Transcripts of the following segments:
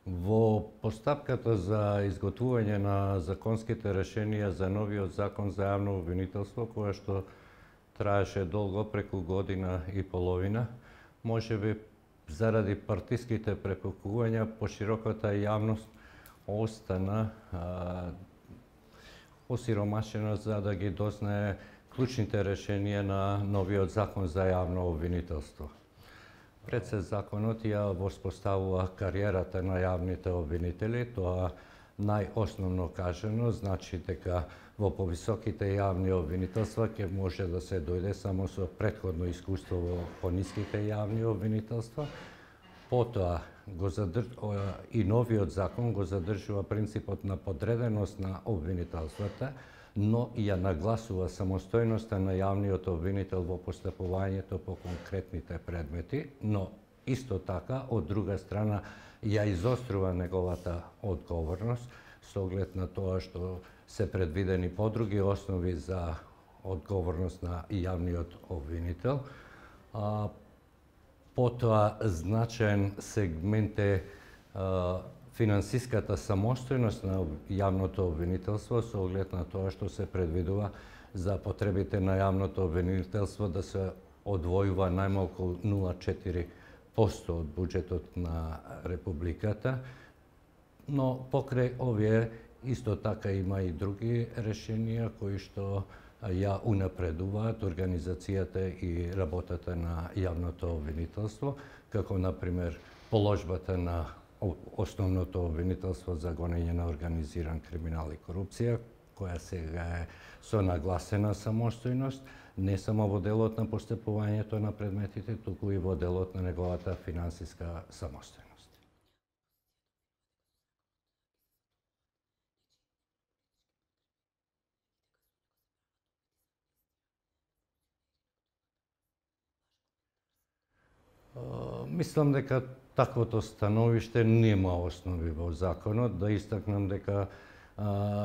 Во постапката за изготвување на законските решенија за новиот закон за јавно обвинителство, која што траеше долго, преку година и половина, можеби заради партиските препукувања, пошироката јавност остана осиромашена за да ги дознае клучните решенија на новиот закон за јавно обвинителство. Пред се законот ја воспоставува кариерата на јавните обвинители, тоа најосновно кажано значи дека во повисоките јавни обвинителства ќе може да се дојде само со претходно искуство во пониските јавни обвинителства. Потоа и новиот закон го задржува принципот на подреденост на обвинителствата, но ја нагласува самостојноста на јавниот обвинител во постапувањето по конкретните предмети, но исто така, од друга страна, ја изострува неговата одговорност со оглед на тоа што се предвидени подруги основи за одговорност на јавниот обвинител. Потоа значаен сегмент е финансиската самостојност на јавното обвинителство со оглед на тоа што се предвидува за потребите на јавното обвинителство да се одвојува најмалку 0,4% од буџетот на Републиката, но покрај овие исто така има и други решенија кои што ја унапредуваат организацијата и работата на јавното обвинителство, како например положбата на основното обвинителство за гонење на организиран криминал и корупција, која сега е со нагласена самостојност, не само во делот на постапувањето на предметите, туку и во делот на неговата финансиска самостојност. Мислам дека таквото становиште нема основи во законот. Да истакнам дека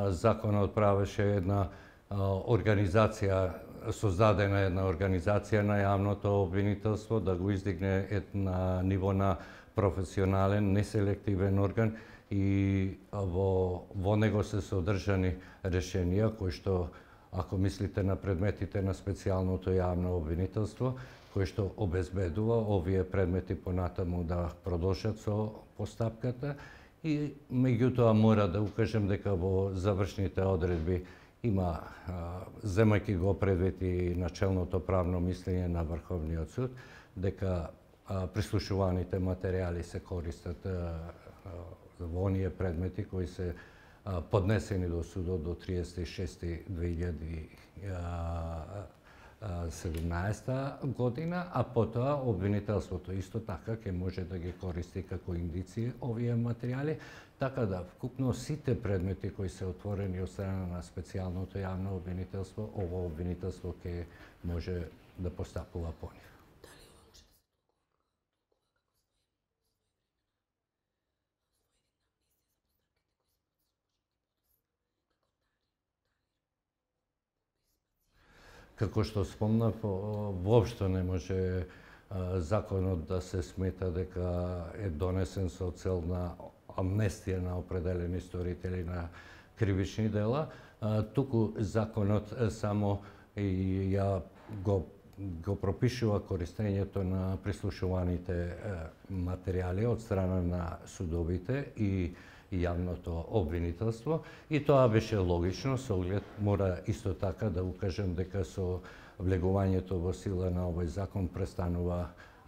законот правеше една организација, создадена една организација на јавното обвинителство, да го издигне на ниво на професионален, неселективен орган и во него се содржани решенија кои што, ако мислите на предметите на специјалното јавно обвинителство, кој што обезбедува овие предмети понатаму да продолжат со постапката и меѓутоа мора да укажем дека во завршните одредби има, земајќи го предвид и начелното правно мислење на Врховниот суд, дека прислушуваните материјали се користат во оние предмети кои се поднесени до судот до 36.2017 година, а потоа обвинителството исто така ќе може да ги користи како индици овие материјали, така да вкупно сите предмети кои се отворени од страна на специјалното јавно обвинителство, ово обвинителство ќе може да постапува по нив. Како што спомнав, воопшто не може законот да се смета дека е донесен со цел на амнестија на определени сторители на кривични дела, туку законот само ја го пропишува користењето на прислушуваните материјали од страна на судовите и јавното обвинителство, и тоа беше логично, со оглед мора исто така да укажем дека со влегувањето во сила на овој закон престанува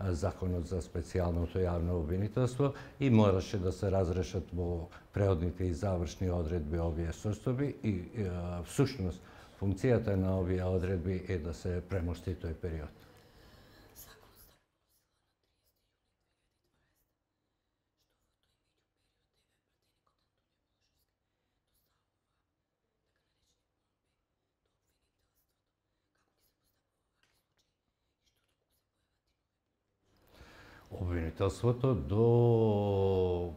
законот за специјалното јавно обвинителство и мораше да се разрешат во преодните и завршни одредби овие состојби и всушност функцијата на овие одредби е да се премости тој период. Обвинителството до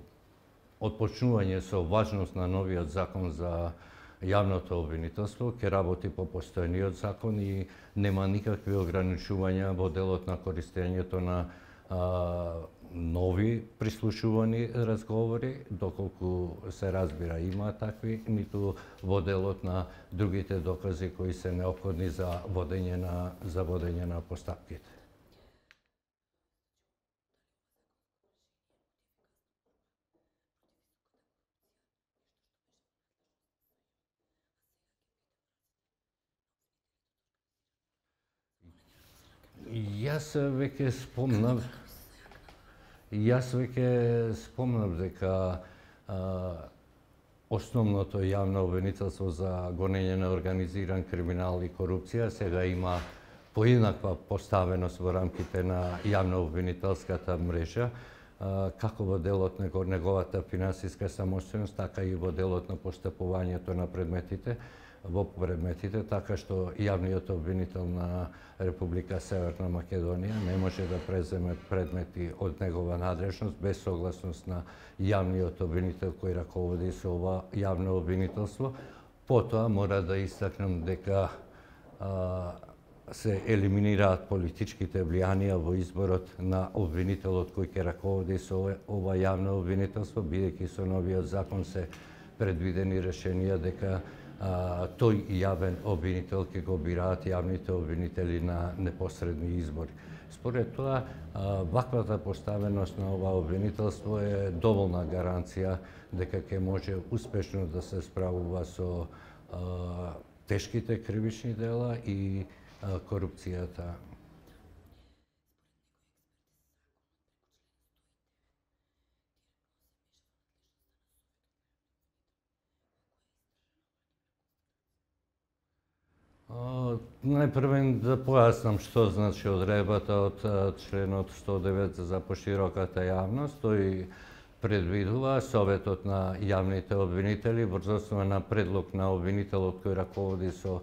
отпочнување со важност на новиот закон за јавното обвинителство ќе работи по постојниот закон и нема никакви ограничувања во делот на користењето на нови прислушувани разговори, доколку се разбира има такви, ниту во делот на другите докази кои се неопходни за водење на постапките. Јас веќе спомнав дека основното јавно обвинителство за гонење на организиран криминал и корупција сега има поинаква поставеност во рамките на јавно обвинителската мрежа, како во делот на неговата финансиска самостојност, така и во делот на постапувањето на предметите, така што јавниот обвинител на Република Северна Македонија не може да преземе предмети од негова надлежност без согласност на јавниот обвинител кој раководи со ова јавно обвинителство. Потоа мора да истакнам дека се елиминираат политичките влијанија во изборот на обвинителот кој ќе раководи со ова јавно обвинителство, бидејќи со новиот закон се предвидени решенија дека тој јавен обвинител ќе го бираат јавните обвинители на непосредни избори. Според тоа, ваквата поставеност на ова обвинителство е доволна гаранција дека ќе може успешно да се справува со тешките кривични дела и корупцијата. Најпрвен да појаснам што значи одредбата од членот 109 за пошироката јавност. Тој предвидува Советот на јавните обвинители врз основа на предлог на обвинителот кој раководи со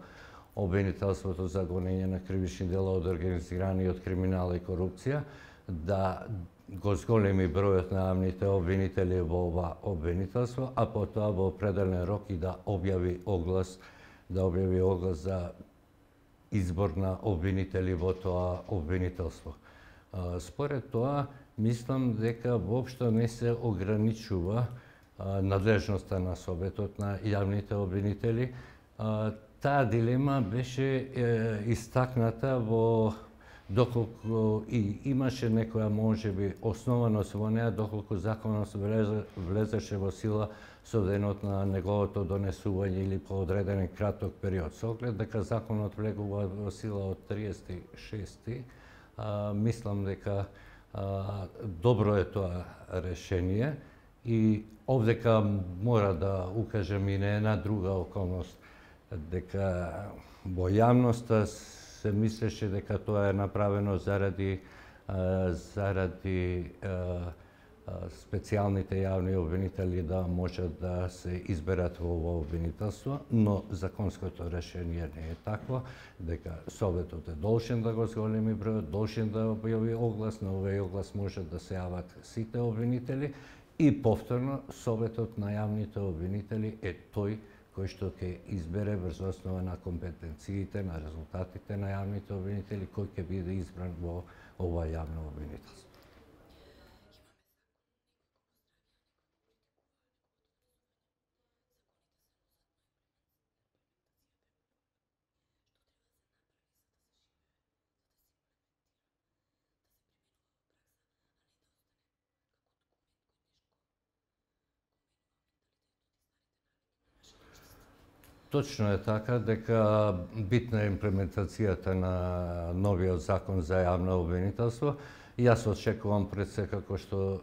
обвинителството за гонење на кривични дела од организираниот криминал и корупција да го зголеми бројот на јавните обвинители во ова обвинителство, а потоа во определен рок и да објави оглас за избор на обвинители во тоа обвинителство. Според тоа, мислам дека воопшто не се ограничува надлежноста на Советот на јавните обвинители. Таа дилема беше истакната доколку и имаше некоја можеби основаност во неа, доколку законот влезеше во сила со денот на неговото донесување или по одреден краток период. Со оглед дека законот влегува во сила од 36-ти, мислам дека добро е тоа решение и овдека мора да укажем и на една друга околност, дека во јавноста се мислеше дека тоа е направено заради специјалните јавни обвинители да можат да се изберат во ова обвинителство, но законското решение не е такво, дека Советот е должен да го зголеми бројот, должен да објави оглас, на овој оглас можат да се јават сите обвинители и повторно Советот на јавните обвинители е тој кој што ќе избере врз основа на компетенциите, на резултатите на јавните обвинители, кој ќе биде избран во ова јавно обвинителство. Точно е така дека битна е имплементацијата на новиот закон за јавно обвинителство. Јас очекувам пред се, како што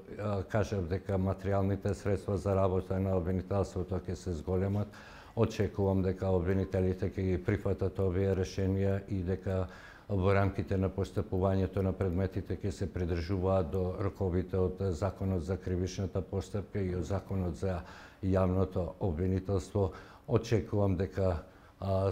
кажав, дека материјалните средства за работа на обвинителството ќе се зголемат. Очекувам дека обвинителите ќе ги прифатат овие решенија и дека во рамките на постапувањето на предметите ќе се придржуваат до роковите од Законот за кривичната постапка и од Законот за јавното обвинителство. Очекувам дека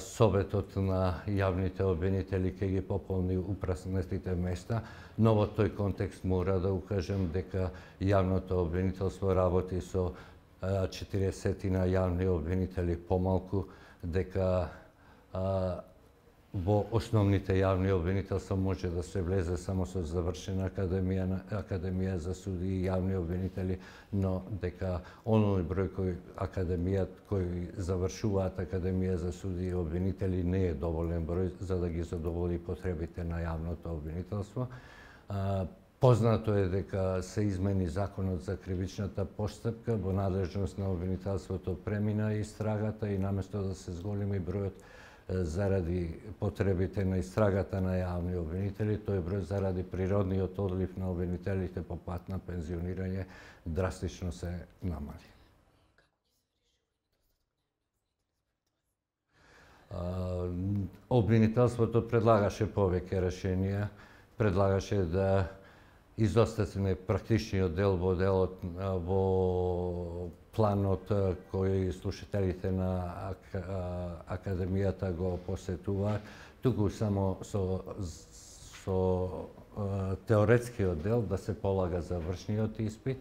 Советот на јавните обвинители ќе ги пополни упраснетите места, но во тој контекст мора да укажем дека јавното обвинителство работи со 40 јавни обвинители помалку, дека во основните јавни обвинителства може да се влезе само со завршена академија за суди и јавни обвинители, но дека оној број кои завршуваат академија за суди и обвинители не е доволен број за да ги задоволи потребите на јавното обвинителство. Познато е дека се измени законот за кривичната постапка, во надлежност на обвинителството премина истрагата и наместо да се зголеми бројот заради потребите на истрагата на јавни обвинители, тој број заради природниот одлив на обвинителите по пат на пензионирање драстично се намали. Обвинителството предлагаше повеќе решенија, предлагаше да изостане практичниот дел во планот кој слушателите на академијата го посетуваат, туку само со теоретскиот дел да се полага завршниот испит,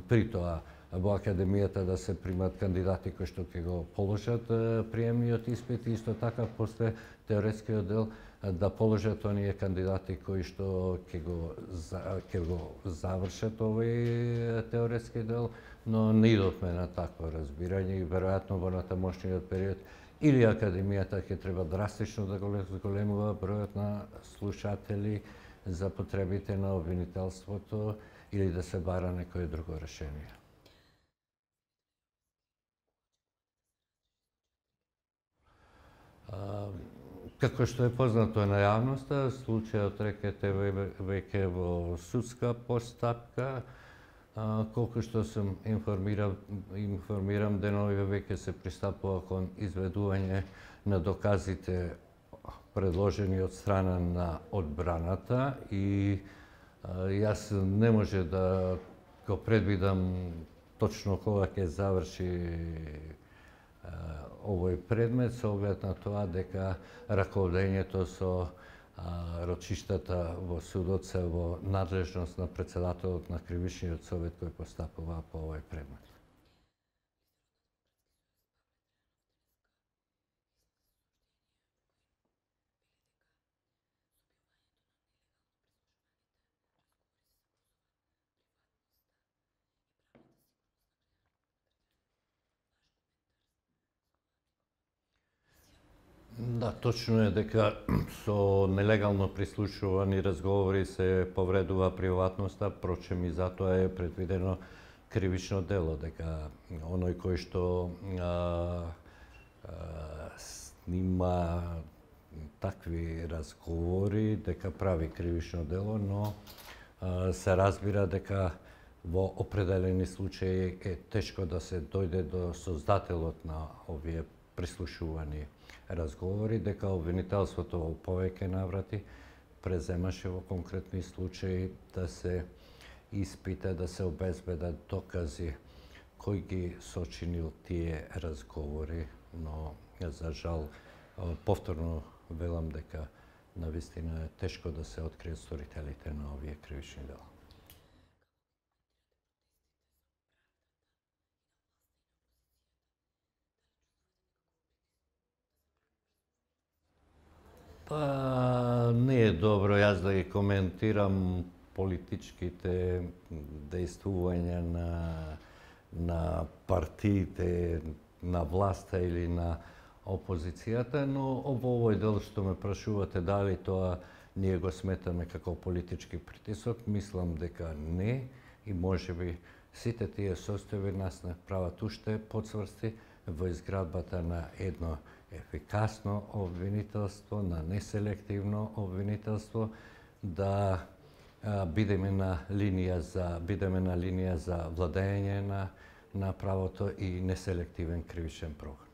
при тоа во академијата да се примат кандидати кои што ќе го положат приемниот испит и исто така после теоретскиот дел да положат оние кандидати кои што ќе го завршат овој теоретски дел, но не идовме на такво разбирање и веројатно во натамошниот период или академијата ќе треба драстично да го зголемува бројот на слушатели за потребите на обвинителството или да се бара некое друго решение. Како што е познато на јавноста, случајот рекете веќе во судска постапка. Колку што сум информирам, денови веќе се пристапува кон изведување на доказите предложени од страна на одбраната и јас не може да го предвидам точно кога ќе заврши овој предмет со оглед на тоа дека раководењето со рочиштата во судот се во надлежност на претседателот на Кривичниот совет кој постапува по овој предмет. Да, точно е дека со нелегално прислушувани разговори се повредува приватноста, впрочем и затоа е предвидено кривично дело, дека оној кој што снима такви разговори, дека прави кривично дело, но се разбира дека во определени случаи е тешко да се дојде до создателот на овие прислушувани разговори, дека обвинителството во повеќе наврати преземаше во конкретни случаи да се испита, да се обезбедат докази кој ги сочинил тие разговори, но за жал повторно велам дека навистина е тешко да се откријат сторителите на овие кривични дела. Не е добро јас да ги коментирам политичките дејствувања на партиите, на власта или на опозицијата, но во овој дел што ме прашувате дали тоа ние го сметаме како политички притисок, мислам дека не и можеби сите тие состојби нас не прават уште подсврсти во изградбата на едно ефикасно обвинителство, на неселективно обвинителство, да бидеме на линија за владење на правото и неселективен кривичен прогон.